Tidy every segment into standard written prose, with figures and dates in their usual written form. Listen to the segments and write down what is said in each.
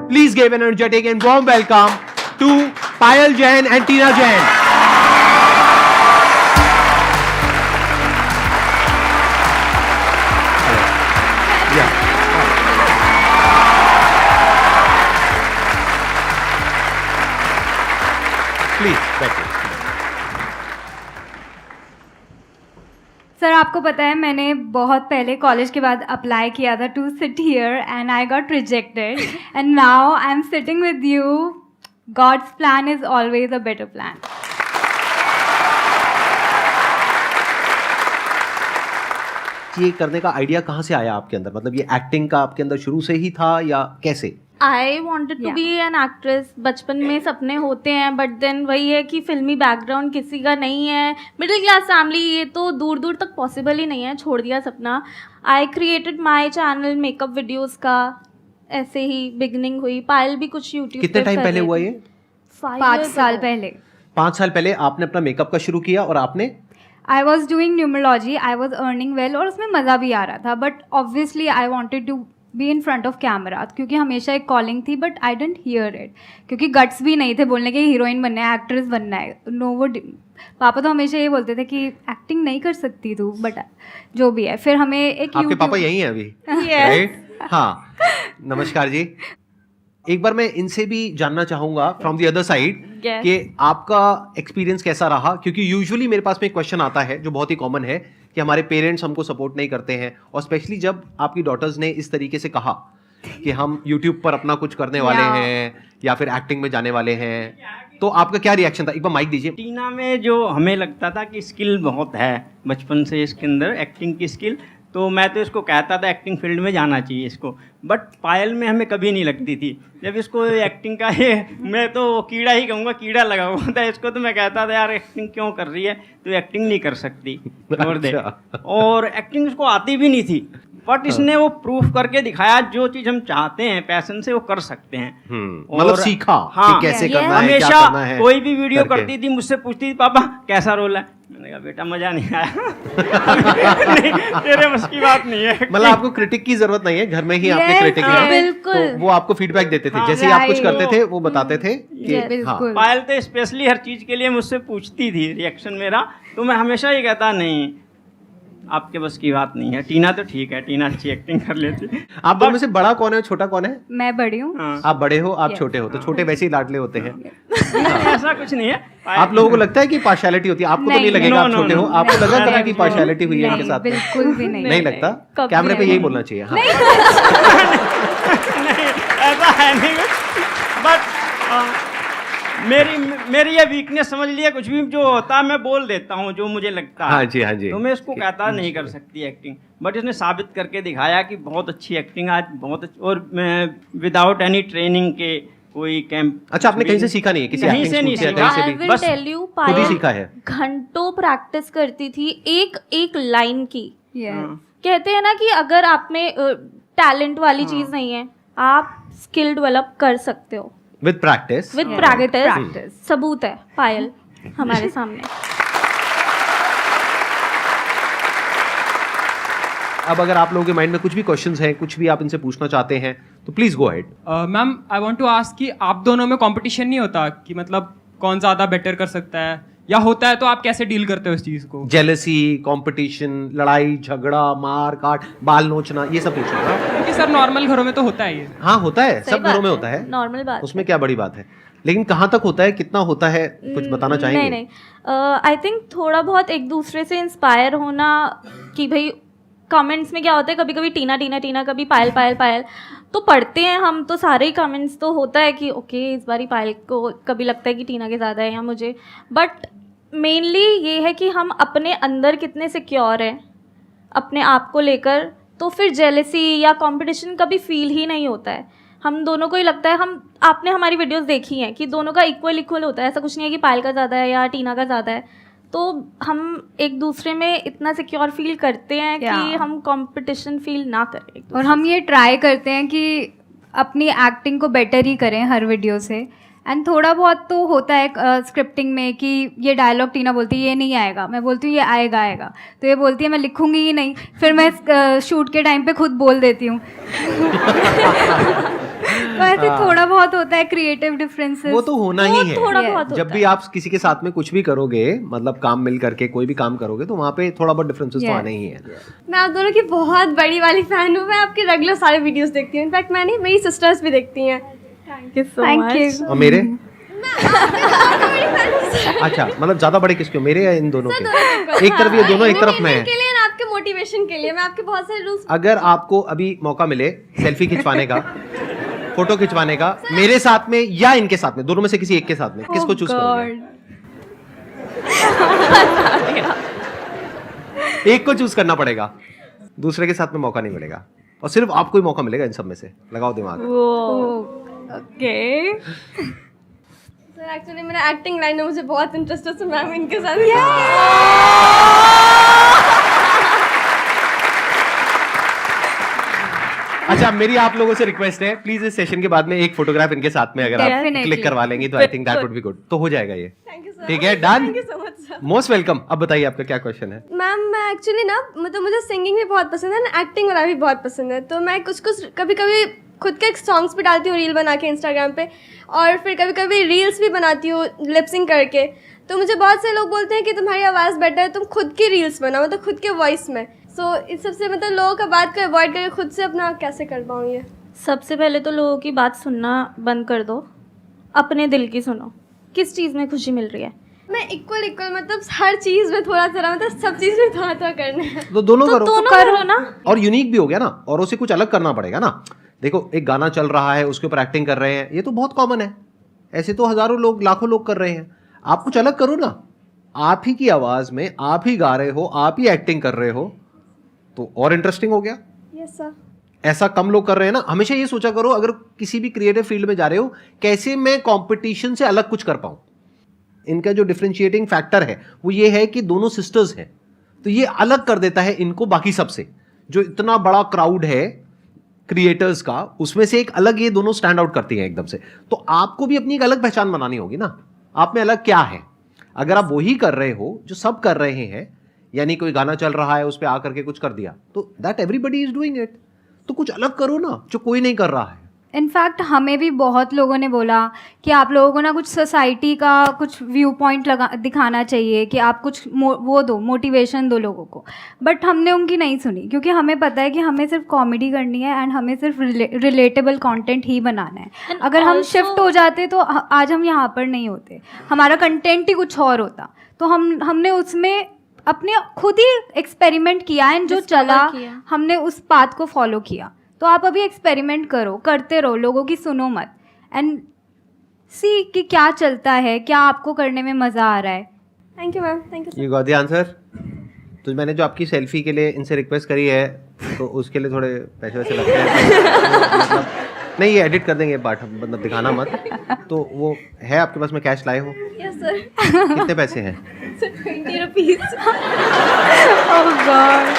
Please give an energetic and warm welcome to Payal Jain and Tina Jain. Yeah. Please, बैठिए. Sir आपको पता है मैंने बहुत पहले कॉलेज के बाद अप्लाई किया था to sit here and I got rejected and now I am sitting with you. God's plan is always a better plan. ये करने का आइडिया कहाँ से आया आपके अंदर? मतलब ये एक्टिंग का आपके अंदर शुरू से ही था या कैसे? I wanted to be an actress. बचपन में सपने होते हैं बट देन वही है कि फिल्मी बैकग्राउंड किसी का नहीं है, मिडिल क्लास फैमिली, ये तो दूर दूर तक पॉसिबल ही नहीं है, छोड़ दिया सपना. I created my channel makeup videos का, ऐसे ही बिगनिंग हुई. पायल भी कुछ यूट्यूब कितने टाइम पहले हुआ ये? 5 साल पहले. 5 साल पहले आपने अपना मेकअप का शुरू किया और आपने I was doing numerology, I was earning well और उसमें मज़ा भी आ रहा था. But obviously I wanted to be in front of camera क्योंकि हमेशा एक कॉलिंग थी. But I didn't hear it क्योंकि गट्स भी नहीं थे बोलने के हीरोइन बनना है, एक्ट्रेस बनना है. नो वो पापा तो हमेशा ये बोलते थे कि एक्टिंग नहीं कर सकती तू, बट जो भी है. फिर हमें एक आपके पापा यही हैं अभी, राइट? हाँ, नमस्कार जी. एक बार मैं इनसे भी जानना चाहूंगा फ्रॉम द अदर साइड कि आपका एक्सपीरियंस कैसा रहा, क्योंकि यूजुअली मेरे पास में एक क्वेश्चन आता है जो बहुत ही कॉमन है कि हमारे पेरेंट्स हमको सपोर्ट नहीं करते हैं, और स्पेशली जब आपकी डॉटर्स ने इस तरीके से कहा कि हम यूट्यूब पर अपना कुछ करने वाले हैं या फिर एक्टिंग में जाने वाले हैं, तो आपका क्या रिएक्शन था? एक बार माइक दीजिए. टीना में जो हमें लगता था कि स्किल बहुत है बचपन से इसके अंदर, एक्टिंग की स्किल, तो मैं तो इसको कहता था एक्टिंग फील्ड में जाना चाहिए इसको. बट पायल में हमें कभी नहीं लगती थी. जब इसको एक्टिंग का ये, मैं तो कीड़ा ही कहूँगा, कीड़ा लगा हुआ था इसको, तो मैं कहता था यार एक्टिंग क्यों कर रही है, तो एक्टिंग नहीं कर सकती, छोड़ दे. और एक्टिंग इसको आती भी नहीं थी, बट इसने वो प्रूफ करके दिखाया जो चीज़ हम चाहते हैं पैशन से वो कर सकते हैं. मतलब सीखा हाँ, कि कैसे करना है, क्या हमेशा करना है. कोई भी वीडियो करके. करती थी मुझसे पूछती थी पापा कैसा रोल है, मैंने कहा बेटा मजा नहीं आया. नहीं, तेरे बस की बात नहीं है. मतलब आपको क्रिटिक की जरूरत नहीं है, घर में ही आपके Yes, क्रिटिक हाँ, हैं, बिल्कुल. तो वो आपको फीडबैक देते थे. हाँ, जैसे ही आप कुछ right. करते थे वो बताते थे कि हाँ. बिल्कुल. पायल तो स्पेशली हर चीज़ के लिए मुझसे पूछती थी रिएक्शन मेरा, तो मैं हमेशा ये कहता नहीं आपके बस की बात नहीं है. टीना तो ठीक है, टीना अच्छी एक्टिंग कर लेती. आप दोनों में से बड़ा कौन है, छोटा कौन है? मैं बड़ी हूँ. हाँ. आप बड़े हो, आप Yes. छोटे हो, तो छोटे वैसे ही लाडले होते हैं. ऐसा कुछ नहीं है. आप लोगों को लगता है कि पार्शियलिटी होती है? आपको तो नहीं नहीं, लगेगा, आप no, छोटे no, हो, no. आपको लगा नहीं, करा कि नहीं, पार्शियलिटी हुई है नहीं, इनके साथ में? बिल्कुल भी नहीं. नहीं लगता. कभी कैमरे पे नहीं. यही बोलना चाहिए. हाँ. नहीं, ऐसा है नहीं. बट मेरी ये वीकनेस समझ लिया, कुछ भी जो होता है मैं बोल देता हूँ जो मुझे लगता है. हाँ जी, हाँ जी. तो मैं इसको कहता नहीं कर सकती एक्टिंग, बट इसने साबित करके दिखाया कि बहुत अच्छी एक्टिंग आज, बहुत अच्छी. और मैं विदाउट एनी ट्रेनिंग के कोई कैंप. अच्छा, आपने कहीं से सीखा नहीं है? किसी कहीं एक्टिंग से नहीं स्कूल से या सीखा. कहीं से आई भी? विल बस टेल यू, खुद ही पायल सीखा है. घंटों प्रैक्टिस करती थी एक एक लाइन की. Yes. कहते हैं ना कि अगर आप में टैलेंट वाली चीज़ नहीं है, आप स्किल डेवलप कर सकते हो with practice. With Yeah. Practice. Practice. सबूत है पायल हमारे सामने. अब अगर आप लोगों के माइंड में कुछ भी क्वेश्चंस हैं, कुछ भी आप इनसे पूछना चाहते हैं, तो please go ahead. Ma'am I want to ask कि आप दोनों में कंपटीशन नहीं होता कि मतलब कौन ज़्यादा बेटर कर सकता है, या होता है तो आप कैसे डील करते हो इस चीज़ को? जेलसी, कंपटीशन, लड़ाई झगड़ा, मार काट, बाल नोचना, ये सब पूछ रहा हूं. क्योंकि सर नॉर्मल घरों में तो होता है ये. हाँ, होता है, सही सब बात घरों में होता है. नॉर्मल बात. उसमें क्या बड़ी बात है, लेकिन कहाँ तक होता है, कितना होता है, कुछ बताना चाहेंगे? नहीं. आई थिंक थोड़ा बहुत एक दूसरे से इंस्पायर होना, कि भाई कमेंट्स में क्या होता है, कभी कभी टीना टीना टीना, कभी पायल पायल पायल, तो पढ़ते हैं हम तो सारे ही कमेंट्स, तो होता है कि ओके इस बारी पायल को कभी लगता है कि टीना के ज़्यादा है या मुझे. बट मेनली ये है कि हम अपने अंदर कितने सिक्योर हैं अपने आप को लेकर, तो फिर जेलसी या कंपटीशन कभी फील ही नहीं होता है. हम दोनों को ही लगता है, हम आपने हमारी वीडियोस देखी हैं कि दोनों का इक्वल इक्वल होता है. ऐसा कुछ नहीं है कि पायल का ज़्यादा है या टीना का ज़्यादा है. तो हम एक दूसरे में इतना सिक्योर फील करते हैं कि हम कंपटीशन फील ना करें. और हम ये ट्राई करते हैं कि अपनी एक्टिंग को बेटर ही करें हर वीडियो से. एंड थोड़ा बहुत तो होता है स्क्रिप्टिंग में कि ये डायलॉग टीना बोलती है ये नहीं आएगा, मैं बोलती हूँ ये आएगा आएगा, तो ये बोलती है मैं लिखूंगी ही नहीं, फिर मैं शूट के टाइम पे खुद बोल देती हूँ. वैसे थोड़ा बहुत होता है क्रिएटिव डिफरेंसेस। वो तो होना ही है। थोड़ा Yes. बहुत जब होता भी आप किसी के साथ में कुछ भी करोगे, मतलब काम मिल करके कोई भी काम करोगे, तो वहाँ पे थोड़ा बहुत डिफरेंसेस तो Yes. आने ही है। मैं आप दोनों की बहुत बड़ी वाली फैन हूँ। मैं आपके रेगुलर सारे वीडियोस देखती हूँ। इनफैक्ट मैंने मेरी सिस्टर्स भी देखती हैं। Thank you so Thank much. you. और मेरे अच्छा, मतलब ज्यादा बड़े किसके हो, मेरे या इन दोनों के? एक तरफ ये दोनों, एक तरफ मैं। के लिए ना, आपके मोटिवेशन के लिए मैं आपके बहुत सारे रूल्स। अगर आपको अभी मौका मिले सेल्फी खिंचवाने का, फोटो खिंचवाने का, मेरे साथ में या इनके साथ में, दोनों में से किसी एक के साथ में, किसको चूज करोगे? एक को चूज करना पड़ेगा, दूसरे के साथ में मौका नहीं मिलेगा, और सिर्फ आपको ही मौका मिलेगा इन सब में से। लगाओ दिमाग। ओके। सर एक्चुअली मेरा एक्टिंग लाइन में मुझे बहुत इंटरेस्ट है, तो मैम इनके साथ। अच्छा, मेरी आप लोगों से रिक्वेस्ट है, प्लीज इस सेशन के बाद में एक फोटोग्राफ इनके साथ में अगर आप Definitely. क्लिक करवा लेंगी तो I think that would be good. तो हो जाएगा ये। Thank you sir. ठीक है, done. Thank you so much sir. Most welcome. अब बताइए आपका क्या क्वेश्चन है? मैम मैं एक्चुअली ना, मतलब मुझे सिंगिंग भी बहुत पसंद है ना, एक्टिंग वाला भी बहुत पसंद है। तो मैं कुछ कभी कभी खुद के सॉन्ग्स भी डालती हूँ रील बना के इंस्टाग्राम पे, और फिर कभी कभी रील्स भी बनाती हूँ लिपसिंग करके। तो मुझे बहुत से लोग बोलते हैं कि तुम्हारी आवाज़ बेटर है, तुम खुद की रील्स बनाओ, मतलब खुद के वॉइस में। सो इस सबसे मतलब लोगों का बात को अवॉइड करके खुद से अपना कैसे कर पाऊँ ये? सबसे पहले तो लोगों की बात सुनना बंद कर दो, अपने दिल की सुनो। किस चीज़ में खुशी मिल रही है? मैं इक्वल मतलब हर चीज़ में थोड़ा थोड़ा, मतलब सब चीज़ में थोड़ा थोड़ा करना है। तो दोनों करो। दोनों करो ना। और यूनिक भी हो गया ना, और उसे कुछ अलग करना पड़ेगा ना। देखो, एक गाना चल रहा है, उसके ऊपर एक्टिंग कर रहे हैं, ये तो बहुत कॉमन है। ऐसे तो हजारों लोग, लाखों लोग कर रहे हैं। आप कुछ अलग करो ना, आप ही की आवाज में आप ही गा रहे हो, आप ही एक्टिंग कर रहे हो, तो और इंटरेस्टिंग हो गया। Yes sir. ऐसा कम लोग कर रहे हैं ना। हमेशा ये सोचा करो, अगर किसी भी क्रिएटिव फील्ड में जा रहे हो, कैसे मैं कंपटीशन से अलग कुछ कर पाऊं। इनका जो डिफरेंशिएटिंग फैक्टर है वो ये है कि दोनों सिस्टर्स हैं, तो ये अलग कर देता है इनको बाकी सबसे। जो इतना बड़ा क्राउड है क्रिएटर्स का, उसमें से एक अलग ये दोनों स्टैंड आउट करती हैं एकदम से। तो आपको भी अपनी एक अलग पहचान बनानी होगी ना, आप में अलग क्या है। अगर आप वही कर रहे हो जो सब कर रहे हैं, यानी कोई गाना चल रहा है उस पर आकर के कुछ कर दिया, तो that everybody is doing it. तो कुछ अलग करो ना जो कोई नहीं कर रहा है। इनफैक्ट हमें भी बहुत लोगों ने बोला कि आप लोगों को ना कुछ सोसाइटी का कुछ व्यू पॉइंट दिखाना चाहिए, कि आप कुछ वो दो, मोटिवेशन दो लोगों को। बट हमने उनकी नहीं सुनी, क्योंकि हमें पता है कि हमें सिर्फ कॉमेडी करनी है एंड हमें सिर्फ रिलेटेबल कंटेंट ही बनाना है। And अगर हम also- शिफ्ट हो जाते तो आज हम यहाँ पर नहीं होते, हमारा कंटेंट ही कुछ और होता। तो हमने उसमें अपने खुद ही एक्सपेरिमेंट किया एंड जो Discover चला किया। हमने उस पाथ को फॉलो किया। तो आप अभी एक्सपेरिमेंट करो, करते रहो, लोगों की सुनो मत, एंड सी कि क्या चलता है, क्या आपको करने में मज़ा आ रहा है। Thank you ma'am. Thank you. You got the answer. तो मैंने जो आपकी सेल्फी के लिए इनसे रिक्वेस्ट करी है, तो उसके लिए थोड़े पैसे वैसे लगते हैं। मतलब नहीं, ये एडिट कर देंगे पार्ट, मतलब दिखाना मत। तो वो है आपके पास में, कैश लाए हो? Yes sir. कितने पैसे हैं? 20 रुपीज़। ओह गॉड।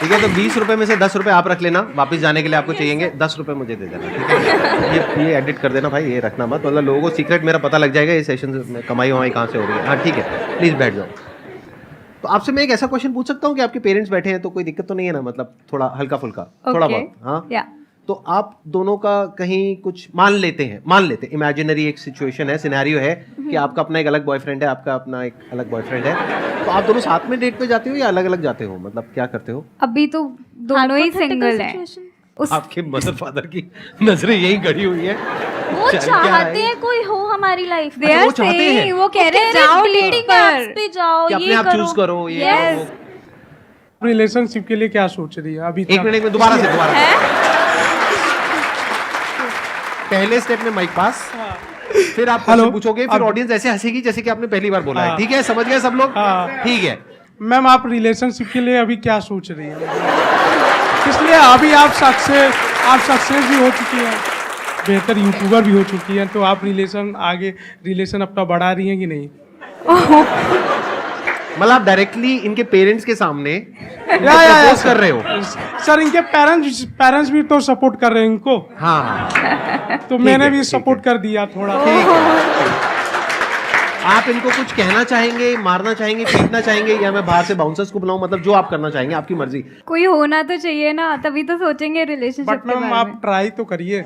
ठीक है, तो 20 रुपए में से 10 रुपए आप रख लेना, वापस जाने के लिए आपको चाहिएंगे। 10 रुपए मुझे दे देना, ठीक है? ये एडिट कर देना भाई, ये रखना मत, मतलब लोगों को सीक्रेट मेरा पता लग जाएगा ये सेशन में कमाई वमाई कहाँ से हो रही है। हाँ ठीक है, प्लीज़ बैठ जाओ। तो आपसे मैं एक ऐसा क्वेश्चन पूछ सकता हूँ कि आपके पेरेंट्स बैठे हैं तो कोई दिक्कत तो नहीं है ना, मतलब थोड़ा हल्का फुल्का, थोड़ा Okay. बहुत। हाँ या तो आप दोनों का कहीं कुछ मान लेते इमेजिनरी एक सिचुएशन है, सिनेरियो है कि आपका अपना एक अलग बॉयफ्रेंड है, आपका अपना एक अलग बॉयफ्रेंड है, तो आप दोनों साथ में डेट पे जाते हो या अलग अलग जाते हो, मतलब क्या करते हो? अभी तो दोनों ही Hypothetical सिंगल हैं। situation। उस आपके मदर फादर की नजरें यही गड़ी हुई है। वो चल क्या चाहते है? हैं कोई हो हमारी लाइफ में। They अच्छा, are वो चाहते हैं। saying, वो कह रहे हैं जाओ डेटिंग apps पर। पे जाओ, कि अपने ये आप करो। चूज करो ये Yes। वो। रिलेशनशिप के लिए क्या सोच रही है अभी? एक मिनट में दोबारा से पहले स्टेप में माइक पास, फिर आप हेलो। क्वेश्चन पूछोगे, फिर अब- ऑडियंस ऐसे हंसेगी जैसे कि आपने पहली बार बोला है। हाँ। ठीक है, समझ गए सब लोग? हाँ। ठीक है। मैम आप रिलेशनशिप के लिए अभी क्या सोच रही है? इसलिए अभी आप सक्सेस भी हो चुकी हैं, बेहतर यूट्यूबर भी हो चुकी हैं, तो आप रिलेशन अपना बढ़ा रही हैं कि नहीं? मतलब आप डायरेक्टली इनके पेरेंट्स के सामने या प्रपोज कर रहे हो? सर इनके पेरेंट्स भी तो सपोर्ट कर रहे हैं इनको, हाँ हाँ तो मैंने है, भी ठीक सपोर्ट कर दिया थोड़ा। ठीक है। आप इनको कुछ कहना चाहेंगे, मारना चाहेंगे, पीटना चाहेंगे, या मैं बाहर से बाउंसर्स को बुलाऊं? मतलब जो आप करना चाहेंगे, आपकी मर्जी। कोई होना तो चाहिए ना, तभी तो सोचेंगे रिलेशनशिप बट के मैम बारे आप में। ट्राई तो करिए।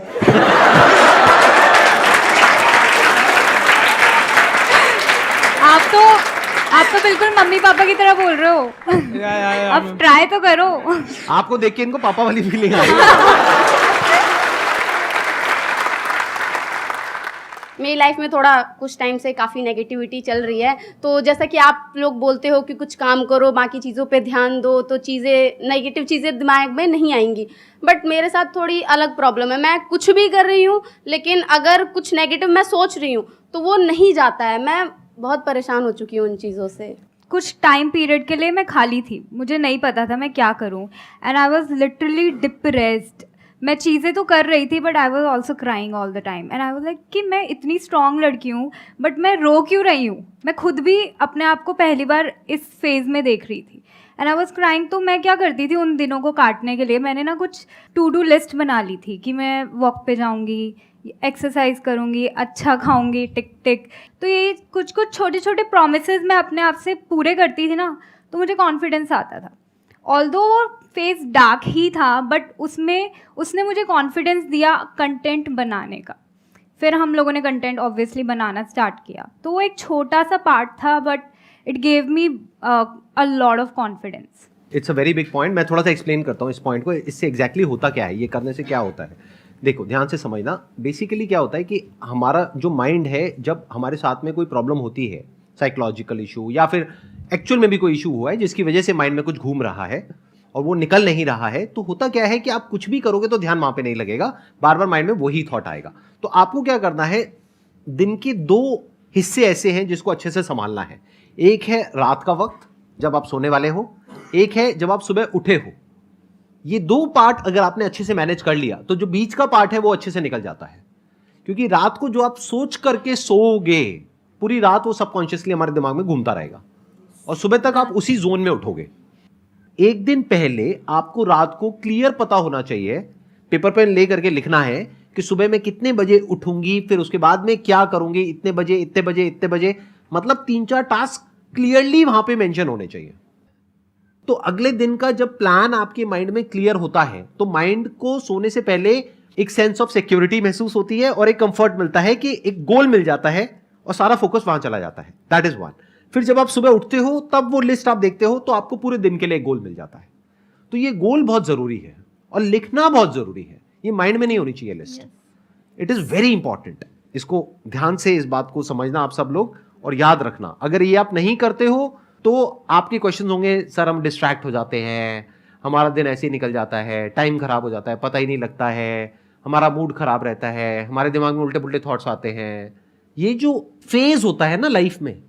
आप तो बिल्कुल मम्मी पापा की तरह बोल रहे हो। या अब ट्राई तो करो। आपको देख के इनको पापा वाली फीलिंग आई। मेरी लाइफ में थोड़ा कुछ टाइम से काफ़ी नेगेटिविटी चल रही है, तो जैसा कि आप लोग बोलते हो कि कुछ काम करो, बाकी चीज़ों पे ध्यान दो, तो चीज़ें नेगेटिव चीज़ें दिमाग में नहीं आएंगी। बट मेरे साथ थोड़ी अलग प्रॉब्लम है, मैं कुछ भी कर रही हूँ लेकिन अगर कुछ नेगेटिव मैं सोच रही हूँ तो वो नहीं जाता है। मैं बहुत परेशान हो चुकी हूँ उन चीज़ों से। कुछ टाइम पीरियड के लिए मैं खाली थी, मुझे नहीं पता था मैं क्या करूं, and I was literally depressed. मैं चीज़ें तो कर रही थी but I was also crying all the time, and I was like कि मैं इतनी स्ट्रॉन्ग लड़की हूँ बट मैं रो क्यों रही हूँ। मैं खुद भी अपने आप को पहली बार इस फेज़ में देख रही थी, एंड आई वॉज क्राइंग। तो मैं क्या करती थी उन दिनों को काटने के लिए, मैंने ना कुछ टू डू लिस्ट बना ली थी कि मैं वॉक पे जाऊँगी, एक्सरसाइज करूँगी, अच्छा खाऊंगी, टिक टिक। तो ये कुछ कुछ छोटे छोटे प्रोमिसेस मैं अपने आप से पूरे करती थी ना, तो मुझे कॉन्फिडेंस आता था। ऑल्दो वो फेस डार्क ही था बट उसने मुझे कॉन्फिडेंस दिया कंटेंट बनाने का। फिर हम लोगों ने कंटेंट ऑब्वियसली बनाना स्टार्ट किया, तो वो एक छोटा सा पार्ट था but it gave me a lot of confidence. It's a very big point. मैं थोड़ा सा एक्सप्लेन करता हूँ इस पॉइंट को, इससे एग्जैक्टली होता क्या है, ये करने से क्या होता है। देखो ध्यान से समझना, बेसिकली क्या होता है कि हमारा जो माइंड है, जब हमारे साथ में कोई प्रॉब्लम होती है, साइकोलॉजिकल इशू या फिर एक्चुअल में भी कोई इशू हुआ है जिसकी वजह से माइंड में कुछ घूम रहा है और वो निकल नहीं रहा है, तो होता क्या है कि आप कुछ भी करोगे तो ध्यान वहां पे नहीं लगेगा, बार बार माइंड में वही थॉट आएगा। तो आपको क्या करना है, दिन के 2 हिस्से ऐसे हैं जिसको अच्छे से संभालना है। एक है रात का वक्त जब आप सोने वाले हो, एक है जब आप सुबह उठे हो। ये 2 पार्ट अगर आपने अच्छे से मैनेज कर लिया तो जो बीच का पार्ट है वो अच्छे से निकल जाता है। क्योंकि रात को जो आप सोच करके सोओगे, पूरी रात वो सबकॉन्शियसली हमारे दिमाग में घूमता रहेगा और सुबह तक आप उसी जोन में उठोगे। एक दिन पहले आपको रात को क्लियर पता होना चाहिए, पेपर पेन ले करके लिखना है कि सुबह मैं कितने बजे उठूंगी, फिर उसके बाद में क्या करूंगी, इतने बजे इतने बजे इतने बजे, मतलब 3-4 टास्क क्लियरली वहां पे मेंशन होने चाहिए। तो अगले दिन का जब प्लान आपके माइंड में क्लियर होता है तो माइंड को सोने से पहले एक सेंस ऑफ सिक्योरिटी महसूस होती है और एक कंफर्ट मिलता है कि एक गोल मिल जाता है और सारा फोकस वहां चला जाता है। That is one. फिर जब आप सुबह उठते हो तब वो लिस्ट आप देखते हो तो आपको पूरे दिन के लिए एक गोल मिल जाता है। तो ये गोल बहुत जरूरी है और लिखना बहुत जरूरी है, ये माइंड में नहीं होनी चाहिए list. It is very important. इसको ध्यान से इस बात को समझना आप सब लोग और याद रखना। अगर ये आप नहीं करते हो तो आपके क्वेश्चन होंगे, सर हम डिस्ट्रैक्ट हो जाते हैं, हमारा दिन ऐसे ही निकल जाता है, टाइम खराब हो जाता है, पता ही नहीं लगता है, हमारा मूड खराब रहता है, हमारे दिमाग में उल्टे पुल्टे थॉट्स आते हैं। ये जो फेज होता है ना लाइफ में,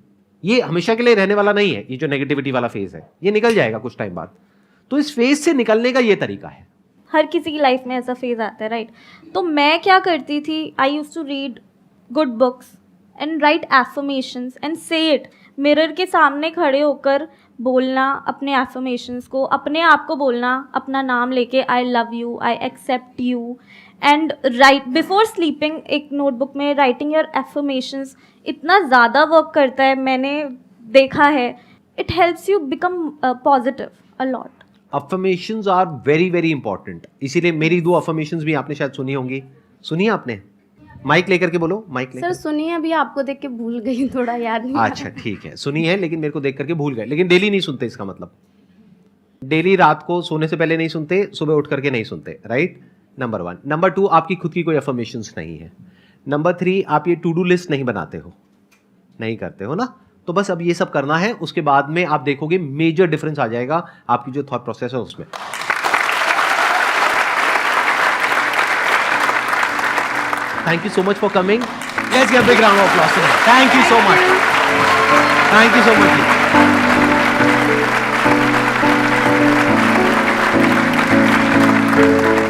ये हमेशा के लिए रहने वाला नहीं है। ये जो नेगेटिविटी वाला फेज है ये निकल जाएगा कुछ टाइम बाद। तो इस फेज से निकलने का ये तरीका है। हर किसी की लाइफ में ऐसा फेज आता है, राइट? तो मैं क्या करती थी, I use to read good books and write affirmations and say it. Mirror के सामने खड़े होकर बोलना अपने एफर्मेशंस को, अपने आप को बोलना अपना नाम लेके, I love you, I accept you, and right before sleeping एक नोटबुक में राइटिंग योर एफर्मेशंस इतना ज़्यादा वर्क करता है, मैंने देखा है। It helps you become positive a lot. Affirmations are very very important. इसीलिए मेरी 2 अफर्मेशंस भी आपने शायद सुनी होंगी। सुनी आपने? माइक लेकर के बोलो, माइक सर लेकर। सुनिए, अभी आपको देख के भूल गई, थोड़ा याद नहीं आ रहा। अच्छा ठीक है, सुनी है लेकिन मेरे को देख करके भूल गए। लेकिन डेली नहीं सुनते, इसका मतलब डेली रात को सोने से पहले नहीं सुनते, सुबह उठ करके नहीं सुनते, राइट? नंबर 1। नंबर 2, आपकी खुद की कोई अफर्मेशंस नहीं है। नंबर 3, आप ये टू डू लिस्ट नहीं बनाते हो, नहीं करते हो ना। तो बस अब ये सब करना है, उसके बाद में आप देखोगे मेजर डिफरेंस आ जाएगा आपकी जो थॉट प्रोसेस है उसमें। Thank you so much for coming. Let's give a big round of applause to them. Thank you so much. Thank you so much.